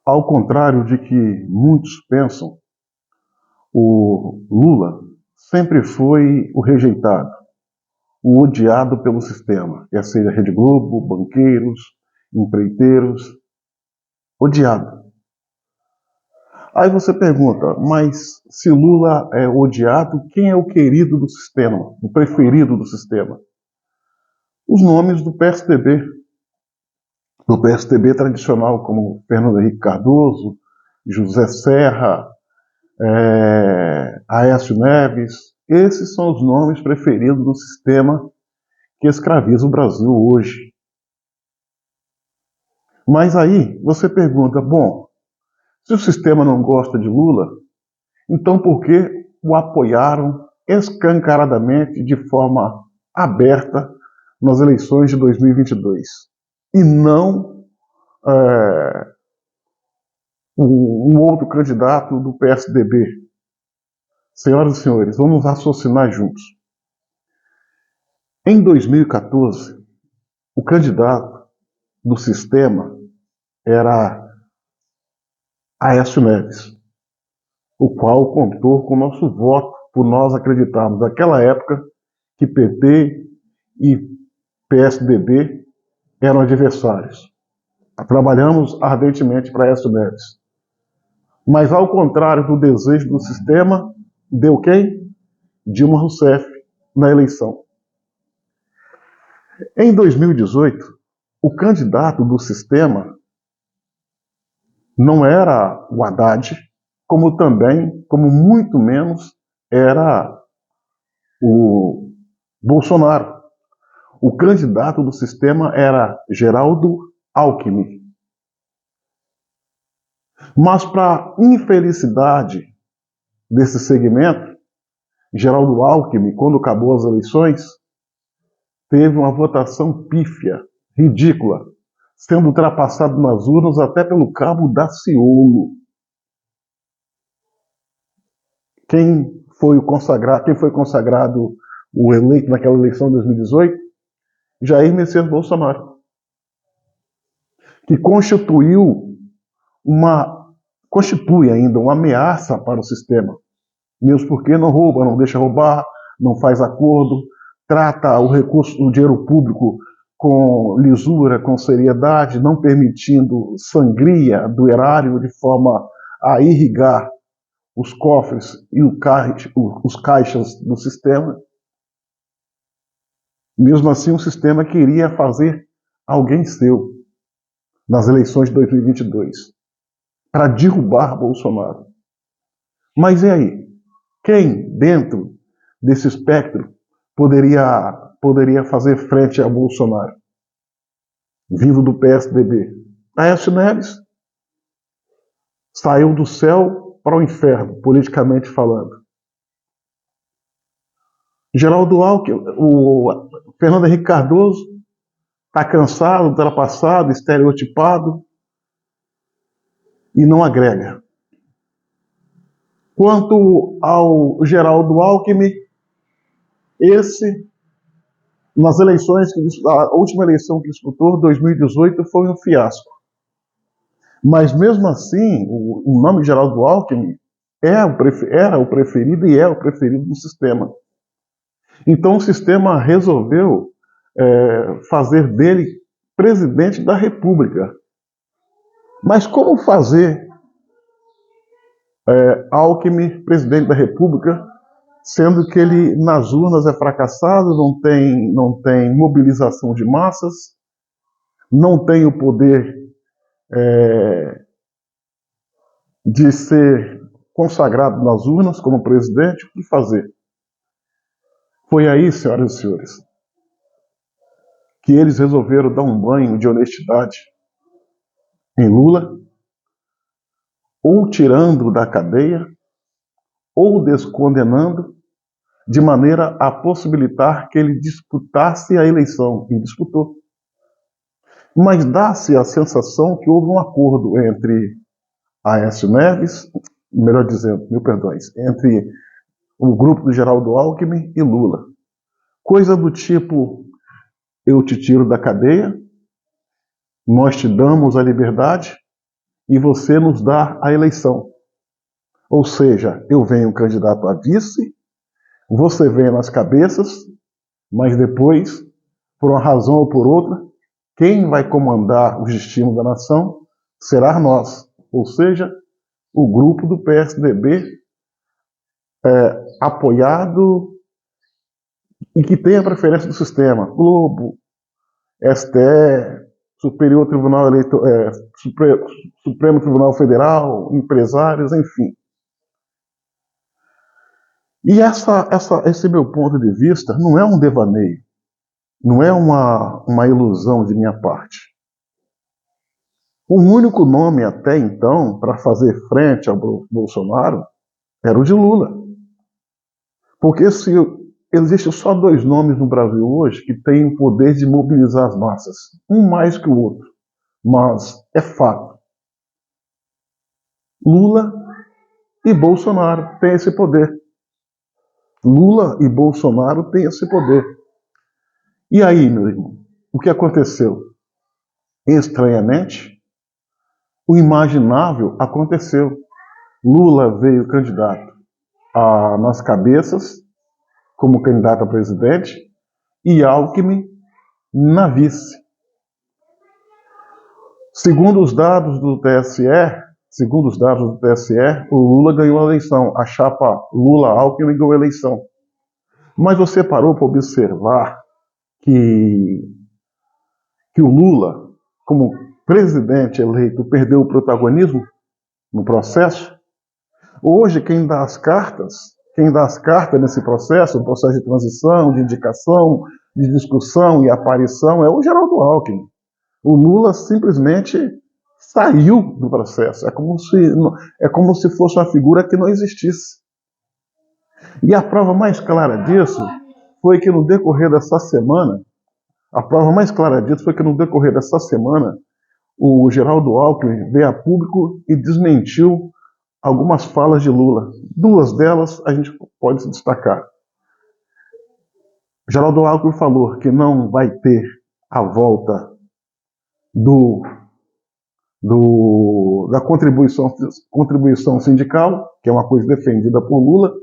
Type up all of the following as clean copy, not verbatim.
Ao contrário de que muitos pensam, o Lula sempre foi o rejeitado, o odiado pelo sistema, quer seja Rede Globo, banqueiros, empreiteiros, odiado. Aí você pergunta, mas se Lula é odiado, quem é o querido do sistema, o preferido do sistema? Os nomes do PSDB tradicional, como Fernando Henrique Cardoso, José Serra, Aécio Neves, esses são os nomes preferidos do sistema que escraviza o Brasil hoje. Mas aí você pergunta, bom, se o sistema não gosta de Lula, então por que o apoiaram escancaradamente, de forma aberta, nas eleições de 2022? E não um outro candidato do PSDB? Senhoras e senhores, vamos raciocinar juntos. Em 2014, o candidato do sistema era Aécio Neves, o qual contou com o nosso voto por nós acreditarmos naquela época que PT e PSDB eram adversários. Trabalhamos ardentemente para Aécio Neves. Mas, ao contrário do desejo do sistema, deu quem? Dilma Rousseff na eleição. Em 2018, o candidato do sistema não era o Haddad, como muito menos, era o Bolsonaro. O candidato do sistema era Geraldo Alckmin. Mas, para infelicidade desse segmento, Geraldo Alckmin, quando acabou as eleições, teve uma votação pífia, ridícula, sendo ultrapassado nas urnas até pelo Cabo Daciolo. Quem foi consagrado o eleito naquela eleição de 2018? Jair Messias Bolsonaro, que constitui ainda uma ameaça para o sistema, mesmo porque não rouba, não deixa roubar, não faz acordo, trata o recurso do dinheiro público com lisura, com seriedade, não permitindo sangria do erário de forma a irrigar os cofres e os caixas do sistema. Mesmo assim, o sistema queria fazer alguém seu nas eleições de 2022 para derrubar Bolsonaro. Mas e aí? Quem, dentro desse espectro, poderia fazer frente a Bolsonaro, vindo do PSDB? Aécio Neves saiu do céu para o inferno, politicamente falando. Geraldo Alckmin, o Fernando Henrique Cardoso, está cansado, ultrapassado, estereotipado e não agrega. Quanto ao Geraldo Alckmin, nas eleições, a última eleição que disputou, 2018, foi um fiasco. Mas mesmo assim, o nome de Geraldo Alckmin era o preferido e é o preferido do sistema. Então o sistema resolveu fazer dele presidente da República. Mas como fazer Alckmin presidente da República, sendo que ele nas urnas é fracassado, não tem mobilização de massas, não tem o poder de ser consagrado nas urnas como presidente? O que fazer? Foi aí, senhoras e senhores, que eles resolveram dar um banho de honestidade em Lula, ou tirando da cadeia, ou descondenando, de maneira a possibilitar que ele disputasse a eleição, e disputou. Mas dá-se a sensação que houve um acordo entre Aécio Neves, melhor dizendo, entre o grupo do Geraldo Alckmin e Lula. Coisa do tipo, eu te tiro da cadeia, nós te damos a liberdade, e você nos dá a eleição. Ou seja, eu venho candidato a vice, você vem nas cabeças, mas depois, por uma razão ou por outra, quem vai comandar os destinos da nação será nós. Ou seja, o grupo do PSDB apoiado e que tem a preferência do sistema. Globo, STE, Superior Tribunal Eleitoral, Supremo Tribunal Federal, empresários, enfim. E esse meu ponto de vista não é um devaneio, não é uma ilusão de minha parte. O único nome até então para fazer frente ao Bolsonaro era o de Lula. Porque se existem só dois nomes no Brasil hoje que têm o poder de mobilizar as massas, um mais que o outro, mas é fato. Lula e Bolsonaro têm esse poder. Lula e Bolsonaro têm esse poder. E aí, meu irmão, o que aconteceu? Estranhamente, o imaginável aconteceu. Lula veio candidato nas cabeças, como candidato a presidente, e Alckmin na vice. Segundo os dados do TSE, o Lula ganhou a eleição. A chapa Lula-Alckmin ganhou a eleição. Mas você parou para observar que o Lula, como presidente eleito, perdeu o protagonismo no processo? Hoje, quem dá as cartas nesse processo, o processo de transição, de indicação, de discussão e aparição, é o Geraldo Alckmin. O Lula simplesmente saiu do processo. É como se fosse uma figura que não existisse. E a prova mais clara disso foi que no decorrer dessa semana, o Geraldo Alckmin veio a público e desmentiu algumas falas de Lula. Duas delas a gente pode se destacar. Geraldo Alckmin falou que não vai ter a volta da contribuição sindical, que é uma coisa defendida por Lula,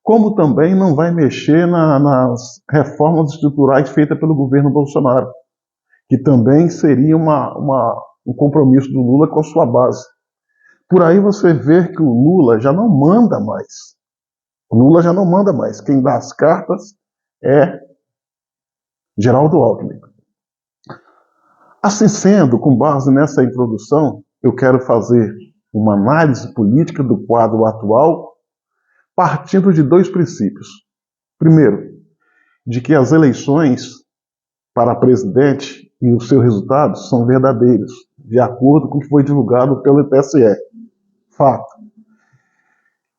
como também não vai mexer nas reformas estruturais feitas pelo governo Bolsonaro, que também seria um compromisso do Lula com a sua base. Por aí você vê que o Lula já não manda mais. Quem dá as cartas é Geraldo Alckmin. Assim sendo, com base nessa introdução, eu quero fazer uma análise política do quadro atual, partindo de dois princípios. Primeiro, de que as eleições para presidente e os seus resultados são verdadeiros, de acordo com o que foi divulgado pelo TSE. Fato.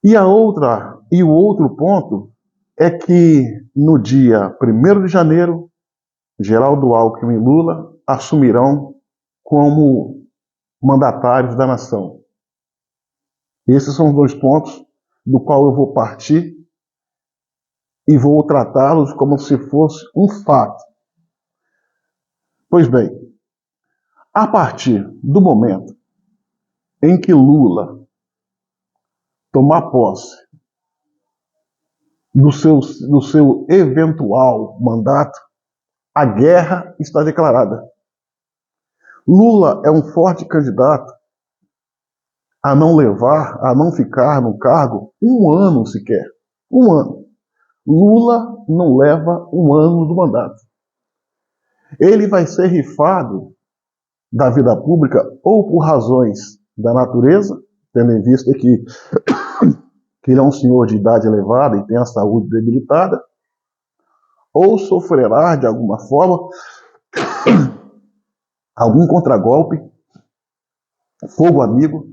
E o outro ponto é que no dia 1º de janeiro, Geraldo Alckmin e Lula assumirão como mandatários da nação. Esses são os dois pontos do qual eu vou partir e vou tratá-los como se fosse um fato. Pois bem, a partir do momento em que Lula tomar posse do seu eventual mandato, a guerra está declarada. Lula é um forte candidato a não ficar no cargo um ano sequer. Um ano. Lula não leva um ano do mandato. Ele vai ser rifado da vida pública ou por razões da natureza, tendo em vista que ele é um senhor de idade elevada e tem a saúde debilitada, ou sofrerá de alguma forma algum contragolpe, fogo amigo,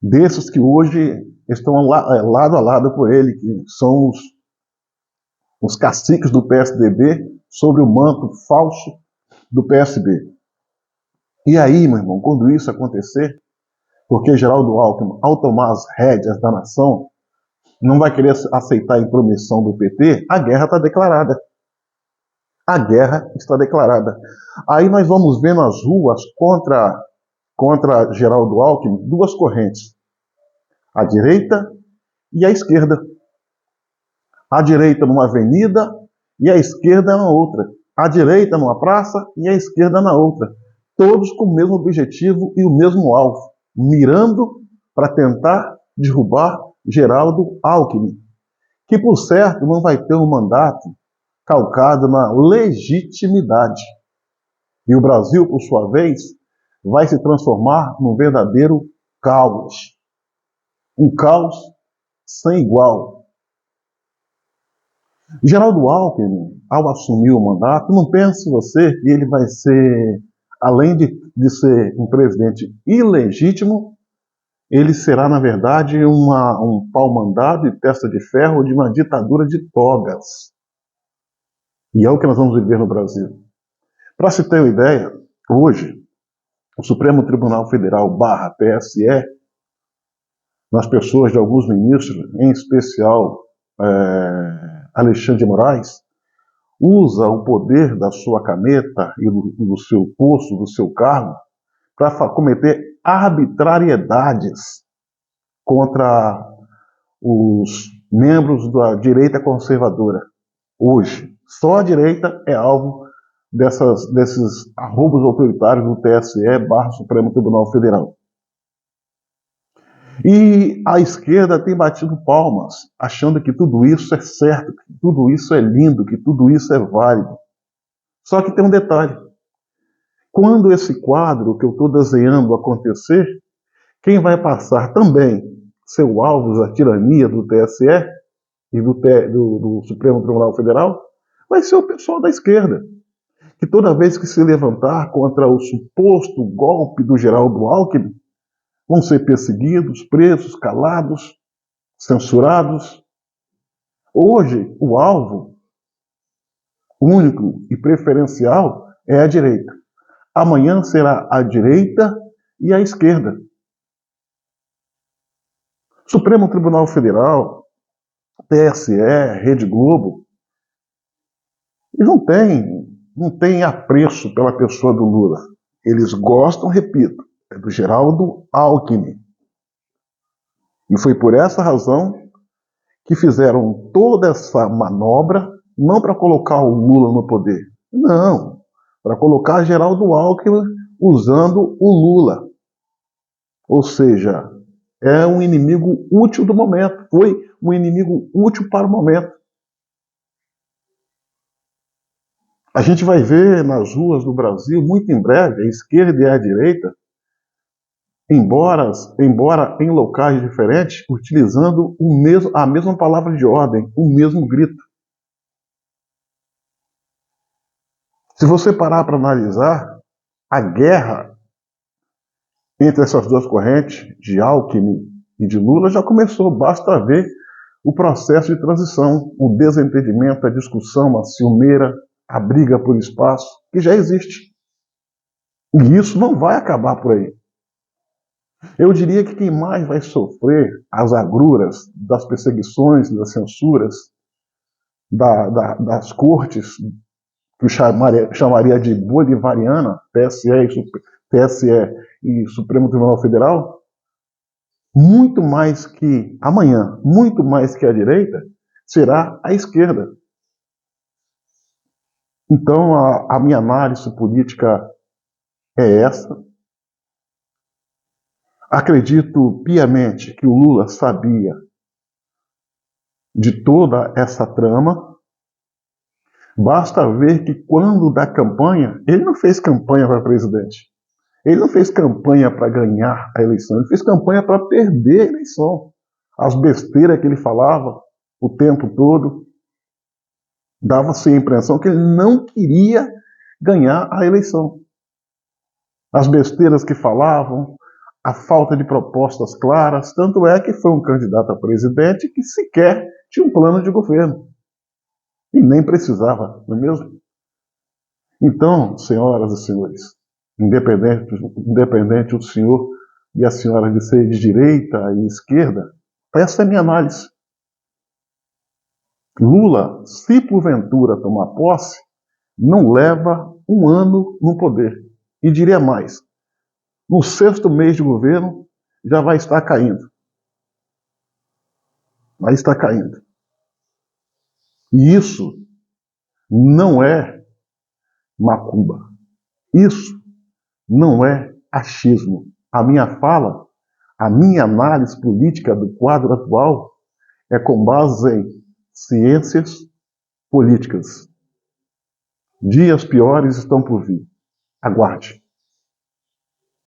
desses que hoje estão lado a lado com ele, que são os caciques do PSDB sobre o manto falso do PSB. E aí, meu irmão, quando isso acontecer, porque Geraldo Alckmin, ao tomar as rédeas da nação, não vai querer aceitar a intromissão do PT, a guerra está declarada. A guerra está declarada. Aí nós vamos ver nas ruas contra contra Geraldo Alckmin duas correntes, a direita e a esquerda. A direita numa avenida e a esquerda na outra. A direita numa praça e a esquerda na outra. Todos com o mesmo objetivo e o mesmo alvo, mirando para tentar derrubar Geraldo Alckmin, que, por certo, não vai ter um mandato calcado na legitimidade. E o Brasil, por sua vez, vai se transformar num verdadeiro caos. Um caos sem igual. Geraldo Alckmin, ao assumir o mandato, não pense você que ele vai ser, além de ser um presidente ilegítimo, ele será, na verdade, um pau-mandado e testa de ferro de uma ditadura de togas. E é o que nós vamos viver no Brasil. Para se ter uma ideia, hoje, o Supremo Tribunal Federal / TSE, nas pessoas de alguns ministros, em especial Alexandre de Moraes, usa o poder da sua caneta e do seu posto, do seu cargo, para cometer arbitrariedades contra os membros da direita conservadora. Hoje, só a direita é alvo desses arroubos autoritários do TSE / Supremo Tribunal Federal. E a esquerda tem batido palmas, achando que tudo isso é certo, que tudo isso é lindo, que tudo isso é válido. Só que tem um detalhe. Quando esse quadro que eu estou desenhando acontecer, quem vai passar também seu alvo da tirania do TSE e do Supremo Tribunal Federal vai ser o pessoal da esquerda, que toda vez que se levantar contra o suposto golpe do Geraldo Alckmin, vão ser perseguidos, presos, calados, censurados. Hoje, o alvo único e preferencial é a direita. Amanhã será a direita e a esquerda. Supremo Tribunal Federal, TSE, Rede Globo, eles não têm apreço pela pessoa do Lula. Eles gostam, repito, do Geraldo Alckmin. E foi por essa razão que fizeram toda essa manobra, não para colocar o Lula no poder, não, para colocar Geraldo Alckmin usando o Lula. Ou seja, é um inimigo útil do momento, foi um inimigo útil para o momento. A gente vai ver nas ruas do Brasil, muito em breve, a esquerda e a direita, embora em locais diferentes, utilizando a mesma palavra de ordem, o mesmo grito. Se você parar para analisar, a guerra entre essas duas correntes, de Alckmin e de Lula, já começou. Basta ver o processo de transição, o desentendimento, a discussão, a ciumeira, a briga por espaço, que já existe. E isso não vai acabar por aí. Eu diria que quem mais vai sofrer as agruras das perseguições, das censuras, das cortes, que eu chamaria de bolivariana, TSE e Supremo Tribunal Federal, muito mais que amanhã, muito mais que a direita, será a esquerda. Então, a minha análise política é essa. Acredito piamente que o Lula sabia de toda essa trama. Basta ver que quando da campanha, ele não fez campanha para presidente. Ele não fez campanha para ganhar a eleição, ele fez campanha para perder a eleição. As besteiras que ele falava o tempo todo, dava-se a impressão que ele não queria ganhar a eleição. As besteiras que falavam, a falta de propostas claras, tanto é que foi um candidato a presidente que sequer tinha um plano de governo. E nem precisava, não é mesmo? Então, senhoras e senhores, independente do senhor e a senhora de ser de direita e esquerda, essa é a minha análise. Lula, se porventura tomar posse, não leva um ano no poder. E diria mais, no 6º mês de governo, já vai estar caindo. Vai estar caindo. E isso não é macumba. Isso não é achismo. A minha fala, a minha análise política do quadro atual é com base em ciências políticas. Dias piores estão por vir. Aguarde.